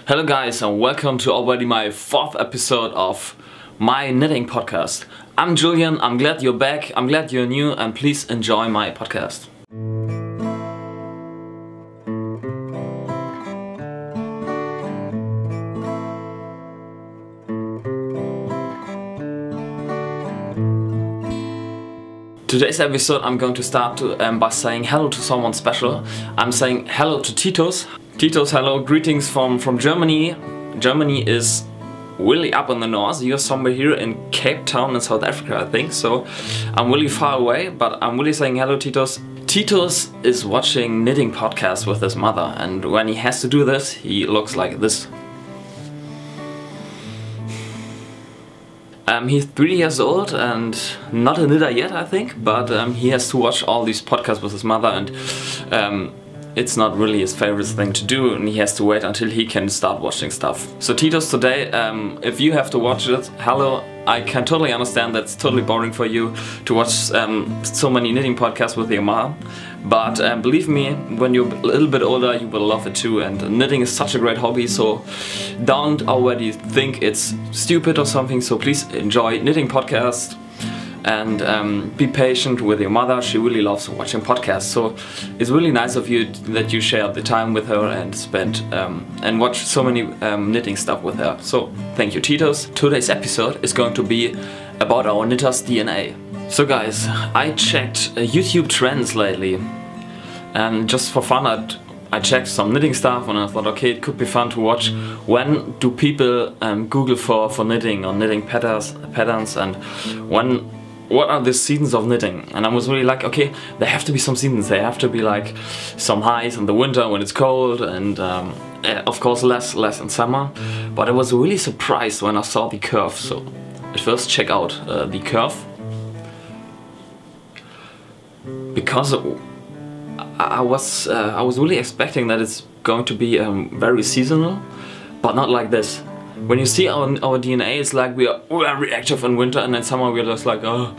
Hello guys, and welcome to already my 4th episode of my knitting podcast. I'm Julian, I'm glad you're back, I'm glad you're new, and please enjoy my podcast. Today's episode I'm going to start by saying hello to someone special. I'm saying hello to Titus. Titus, hello, greetings from Germany. Germany is really up in the north. You're somewhere here in Cape Town in South Africa, I think. So I'm really far away, but I'm really saying hello, Titus. Titus is watching knitting podcasts with his mother, and when he has to do this, he looks like this. He's 3 years old and not a knitter yet, I think, but he has to watch all these podcasts with his mother, and it's not really his favorite thing to do, and he has to wait until he can start watching stuff. So Titus, today, if you have to watch it, hello, I can totally understand that's totally boring for you to watch so many knitting podcasts with your mom, but believe me, when you're a little bit older you will love it too, and knitting is such a great hobby, so don't already think it's stupid or something, so please enjoy knitting podcasts. And be patient with your mother. She really loves watching podcasts, so it's really nice of you that you share the time with her and spend and watch so many knitting stuff with her. So thank you, Titus. Today's episode is going to be about our knitter's DNA. So guys, I checked YouTube trends lately, and just for fun I checked some knitting stuff, and I thought, okay, it could be fun to watch when do people Google for knitting or knitting patterns, and what are the seasons of knitting. And I was really like, okay, there have to be some seasons. There have to be like some highs in the winter when it's cold, and of course less in summer. But I was really surprised when I saw the curve. So at first check out the curve, because I was really expecting that it's going to be very seasonal, but not like this. When you see our DNA, it's like we are very active in winter, and in summer we're just like, oh,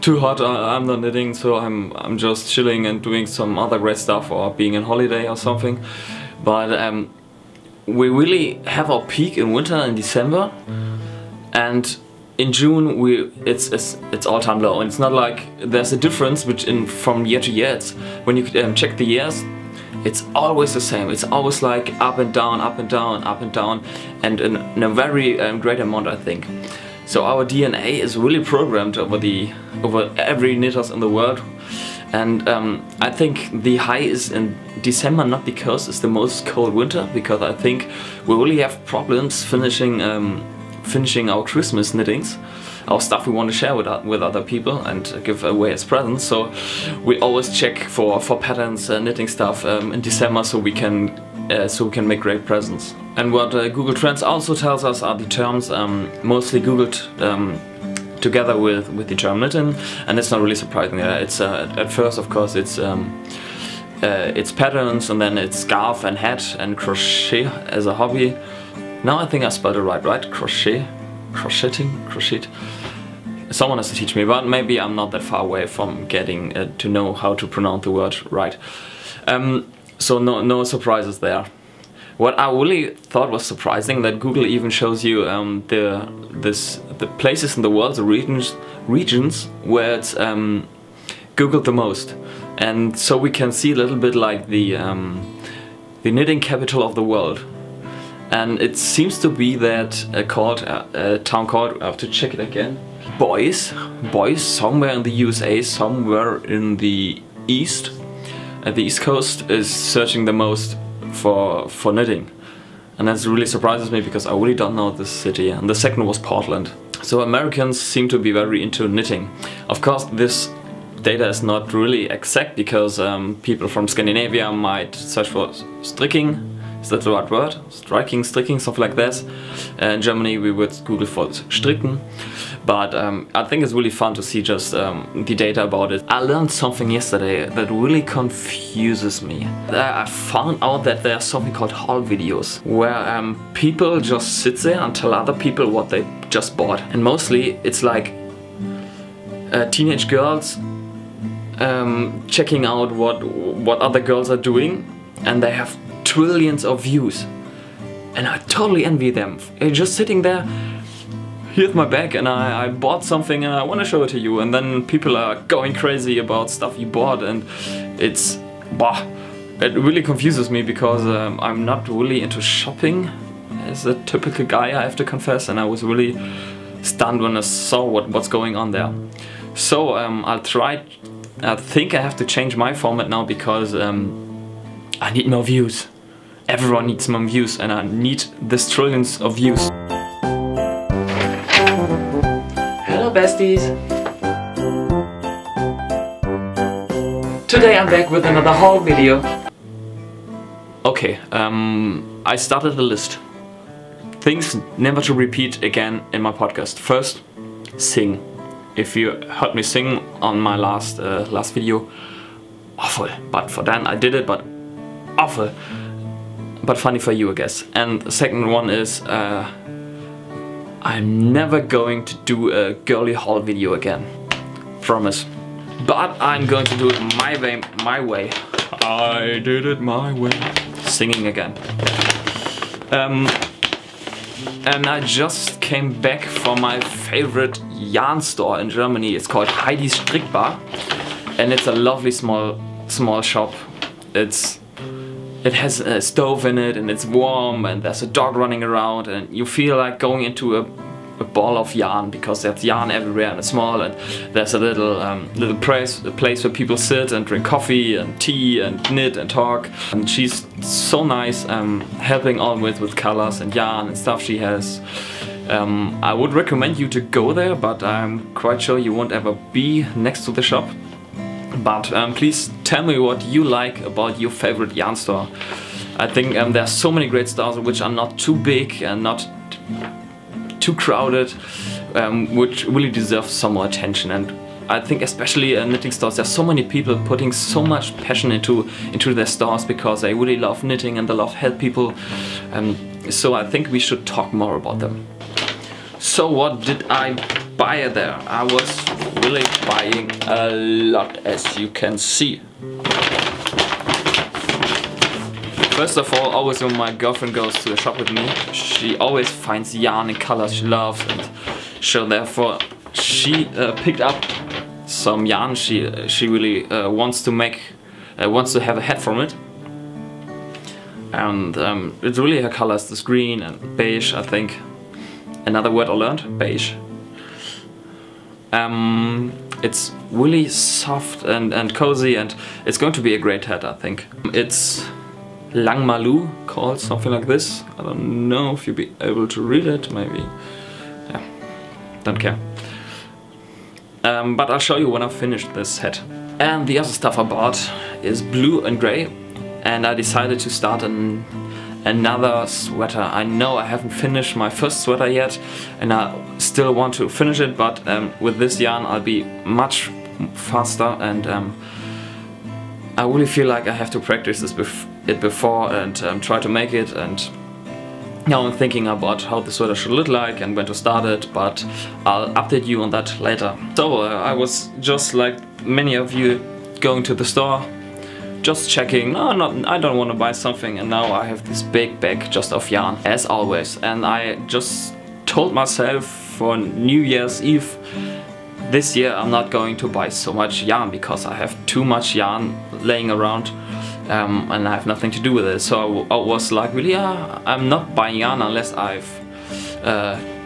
too hot, I'm not knitting, so I'm just chilling and doing some other great stuff, or being on holiday or something. But we really have our peak in winter in December, and in June it's all-time low. And it's not like there's a difference from year to year. It's when you check the years, it's always the same. It's always like up and down, up and down, up and down, and in a very great amount, I think. So our DNA is really programmed over every knitters in the world, and I think the high is in December, not because it's the most cold winter, because I think we really have problems finishing our Christmas knittings, our stuff we want to share with other people and give away as presents. So we always check for patterns, knitting stuff in December, so we can make great presents. And what Google Trends also tells us are the terms mostly googled together with the term knitting, and it's not really surprising. It's at first, of course, it's patterns, and then it's scarf and hat and crochet as a hobby. Now I think I spelled it right? Crochet? Crochet? Someone has to teach me, but maybe I'm not that far away from getting to know how to pronounce the word right. So no surprises there. What I really thought was surprising, that Google even shows you the places in the world, the regions where it's Googled the most. And so we can see a little bit like the knitting capital of the world. And it seems to be that a town called, I have to check it again, Boise, somewhere in the USA, somewhere in the east, at the east coast, is searching the most for knitting. And that really surprises me, because I really don't know this city. And the second was Portland. So Americans seem to be very into knitting. Of course, this data is not really exact, because people from Scandinavia might search for stricking. Is that the right word? Striking, stricking, stuff like that. In Germany we would Google for stricken. But I think it's really fun to see just the data about it. I learned something yesterday that really confuses me. I found out that there are something called haul videos, where people just sit there and tell other people what they just bought. And mostly it's like teenage girls checking out what other girls are doing, and they have trillions of views. and I totally envy them. Just sitting there, here's my bag, and I bought something and I want to show it to you, and then people are going crazy about stuff you bought, and it's, it really confuses me because I'm not really into shopping as a typical guy, I have to confess, and I was really stunned when I saw what's going on there. So I think I have to change my format now because I need more views. Everyone needs more views, and I need this trillions of views. Hello besties! Today I'm back with another haul video. Okay, I started a list. Things never to repeat again in my podcast. First, sing. If you heard me sing on my last video, awful. But for Dan I did it, but awful. But funny for you, I guess. And the second one is I'm never going to do a girly haul video again. Promise. But I'm going to do it my way. I did it my way. Singing again. And I just came back from my favorite yarn store in Germany. It's called Heidi's Strickbar, and it's a lovely small shop. It has a stove in it, and it's warm, and there's a dog running around, and you feel like going into a ball of yarn because there's yarn everywhere, and it's small, and there's a little place where people sit and drink coffee and tea and knit and talk. And she's so nice, helping always with colors and yarn and stuff she has. I would recommend you to go there, but I'm quite sure you won't ever be next to the shop. But please tell me what you like about your favorite yarn store. I think there are so many great stores which are not too big and not too crowded, which really deserve some more attention. And I think especially knitting stores, there's so many people putting so much passion into their stores because they really love knitting and they love help people. So I think we should talk more about them. So what did I buy there? I was really buying a lot, as you can see. First of all, always when my girlfriend goes to the shop with me, she always finds yarn and colors she loves, and so therefore she picked up some yarn she really wants to make, wants to have a hat from it. And it's really her colors, this green and beige, I think. Another word I learned, beige. It's really soft and cozy, and it's going to be a great hat, I think. It's Lang Malu, called something like this. I don't know if you'll be able to read it, maybe. Yeah, don't care. But I'll show you when I've finished this hat. And the other stuff I bought is blue and grey, and I decided to start another sweater. I know I haven't finished my first sweater yet, and I still want to finish it, but with this yarn I'll be much faster, and I really feel like I have to practice this before and try to make it. And now I'm thinking about how the sweater should look like and when to start it, but I'll update you on that later. So I was just like many of you going to the store, just checking, I don't want to buy something, and now I have this big bag just of yarn, as always. And I just told myself for New Year's Eve, this year I'm not going to buy so much yarn because I have too much yarn laying around, and I have nothing to do with it. So I was like, really, I'm not buying yarn unless I've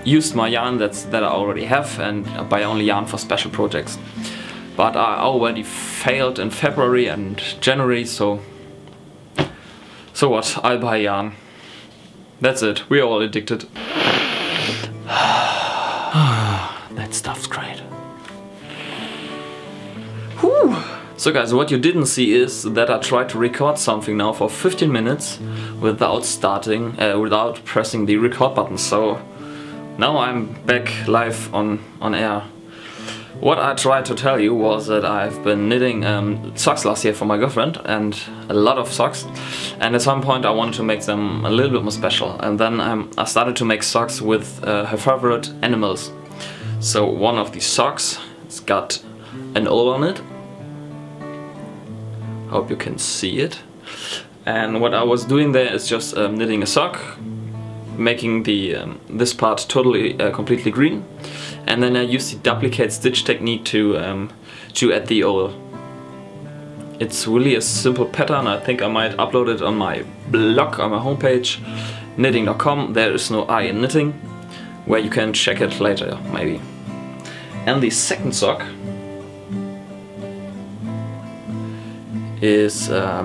used my yarn that I already have, and I buy only yarn for special projects. But I already failed in February and January, so what? I'll buy yarn. That's it. We're all addicted. That stuff's great. Whew. So guys, what you didn't see is that I tried to record something now for 15 minutes without without pressing the record button. So now I'm back live on air. What I tried to tell you was that I've been knitting socks last year for my girlfriend, and a lot of socks, and at some point I wanted to make them a little bit more special, and then I started to make socks with her favorite animals. So one of these socks, it's got an owl on it. Hope you can see it. And what I was doing there is just knitting a sock, making the this part totally completely green, and then I use the duplicate stitch technique to add the oil. It's really a simple pattern. I think I might upload it on my blog, on my homepage, knttng.com. There is no I in knitting, where you can check it later, maybe. And the second sock is a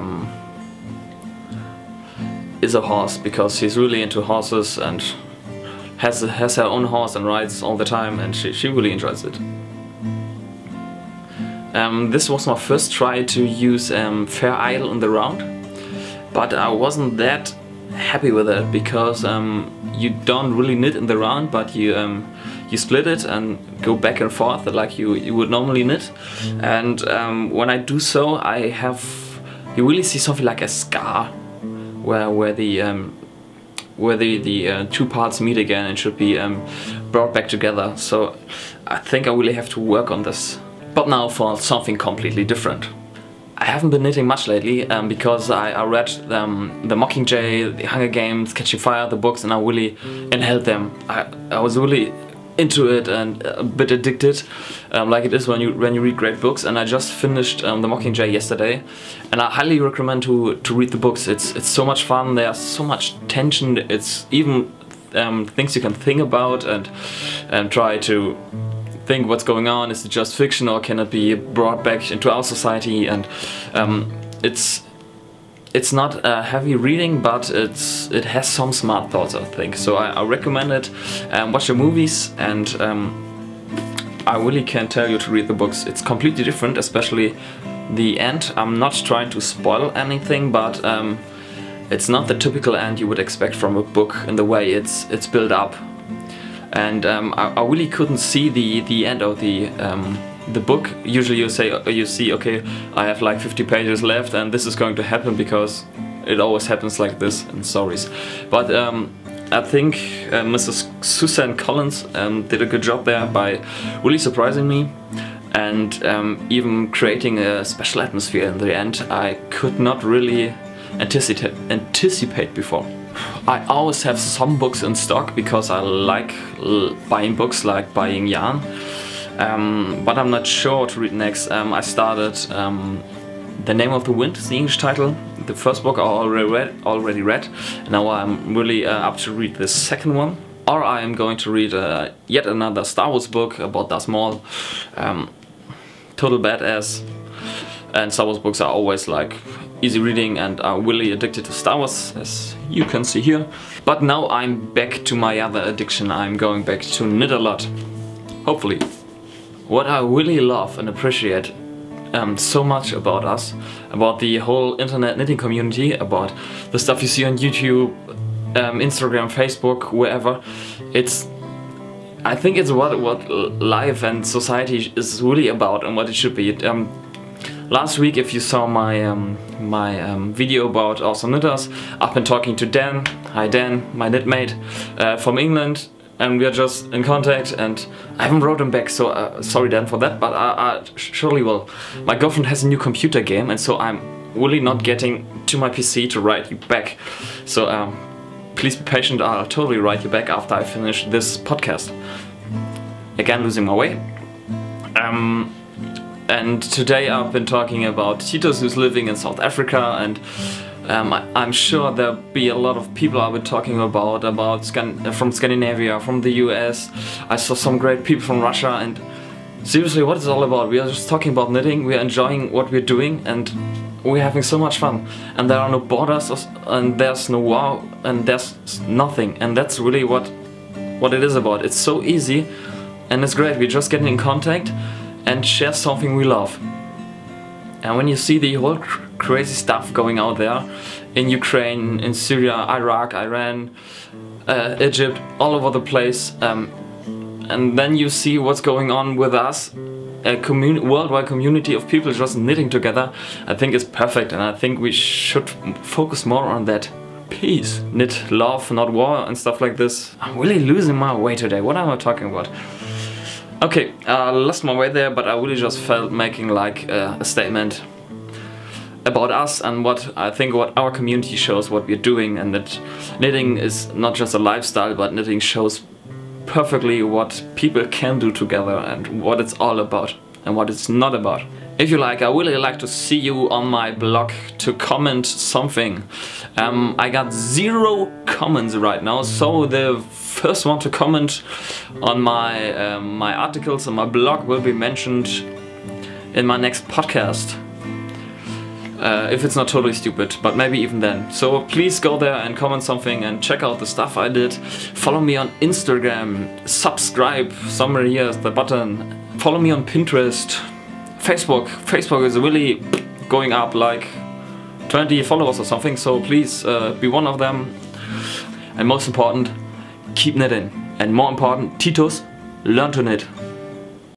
horse, because she's really into horses and has her own horse and rides all the time, and she really enjoys it. This was my first try to use Fair Isle in the round, but I wasn't that happy with it, because you don't really knit in the round, but you split it and go back and forth like you would normally knit. And when I do so, you really see something like a scar where the two parts meet again and should be brought back together. So I think I really have to work on this. But now for something completely different. I haven't been knitting much lately because I read the Mockingjay, the Hunger Games, Catching Fire, the books, and I really inhaled them. I was really into it and a bit addicted, like it is when you read great books. And I just finished the Mockingjay yesterday, and I highly recommend to read the books. It's so much fun. There's so much tension. It's even things you can think about and try to think what's going on. Is it just fiction, or can it be brought back into our society? And it's not heavy reading, but it has some smart thoughts, I think. So I recommend it. Watch the movies, and I really can't tell you to read the books. It's completely different, especially the end. I'm not trying to spoil anything, but it's not the typical end you would expect from a book in the way it's built up. And I really couldn't see the end of the book. Usually you see, okay, I have like 50 pages left and this is going to happen, because it always happens like this in stories. But I think Mrs. Suzanne Collins did a good job there by really surprising me, and even creating a special atmosphere in the end I could not really anticipate before. I always have some books in stock because I like buying books, like buying yarn. But I'm not sure what to read next. I started The Name of the Wind, is the English title. The first book I already read, and now I'm really up to read the second one. Or I am going to read yet another Star Wars book about Darth Maul. Total badass. And Star Wars books are always like easy reading, and are really addicted to Star Wars, as you can see here. But now I'm back to my other addiction. I'm going back to knit a lot. Hopefully. What I really love and appreciate so much about us, about the whole internet knitting community, about the stuff you see on YouTube, Instagram, Facebook, wherever, I think it's what life and society is really about, and what it should be. Last week, if you saw my video about awesome knitters, I've been talking to Dan. Hi Dan, my knitmate from England, and we are just in contact, and I haven't wrote him back, so sorry Dan for that, but I surely will. My girlfriend has a new computer game, and so I'm really not getting to my PC to write you back. So please be patient, I'll totally write you back after I finish this podcast. Again, losing my way. And today I've been talking about Titus, who's living in South Africa, and I'm sure there'll be a lot of people I've been talking about from Scandinavia, from the US. I saw some great people from Russia, and seriously, what is it all about? We are just talking about knitting, we are enjoying what we're doing, and we're having so much fun. And there are no borders, and there's no war, and there's nothing. And that's really what it is about. It's so easy, and it's great. We're just getting in contact and share something we love. And when you see the whole crazy stuff going out there in Ukraine, in Syria, Iraq, Iran, Egypt, all over the place, and then you see what's going on with us, a worldwide community of people just knitting together, I think it's perfect, and I think we should focus more on that. Peace, knit, love, not war, and stuff like this. I'm really losing my way today. What am I talking about? Okay, I lost my way there, but I really just felt making like a statement. about us and what I think what our community shows, what we're doing, and that knitting is not just a lifestyle, but knitting shows perfectly what people can do together and what it's all about and what it's not about. If you like, I really like to see you on my blog to comment something. I got 0 comments right now, so the first one to comment on my my articles on my blog will be mentioned in my next podcast. If it's not totally stupid, but maybe even then. So please go there and comment something and check out the stuff I did. Follow me on Instagram, subscribe, somewhere here is the button. Follow me on Pinterest, Facebook. Facebook is really going up, like 20 followers or something, so please be one of them. And most important, keep knitting. And more important, Titus, learn to knit.